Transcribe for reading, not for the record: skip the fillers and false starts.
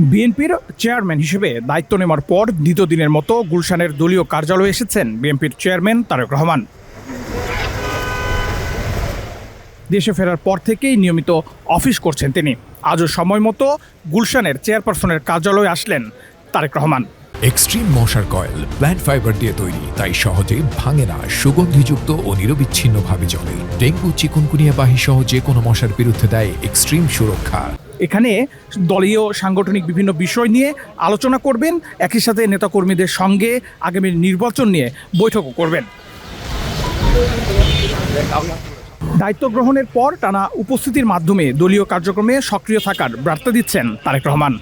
বিএনপির চেয়ারম্যান হিসেবে দায়িত্ব নেওয়ার পর দ্বিতীয় দিনের মতো গুলশানের দলীয় কার্যালয়ে এসেছেন বিএনপির চেয়ারম্যান তারেক রহমান। দেশে ফেরার পর থেকেই নিয়মিত অফিস করছেন তিনি। আজও সময় মতো গুলশানের চেয়ারপারসনের কার্যালয়ে আসলেন তারেক রহমান। এক্সট্রিম মশার কয়েল প্ল্যান্ট ফাইবার দিয়ে তৈরি, তাই সহজে ভাঙে না, সুগন্ধিযুক্ত ও নিরবিচ্ছিন্নভাবে জ্বলে। ডেঙ্গু, চিকুনগুনিয়া বাহি সহ যে কোনো মশার বিরুদ্ধে দেয় এক্সট্রিম সুরক্ষা। এখানে দলীয় সাংগঠনিক বিভিন্ন বিষয় নিয়ে আলোচনা করবেন, একই সাথে নেতাকর্মীদের সঙ্গে আগামী নির্বাচন নিয়ে বৈঠকও করবেন। দায়িত্ব গ্রহণের পর টানা উপস্থিতির মাধ্যমে দলীয় কার্যক্রমে সক্রিয় থাকার বার্তা দিচ্ছেন তারেক রহমান।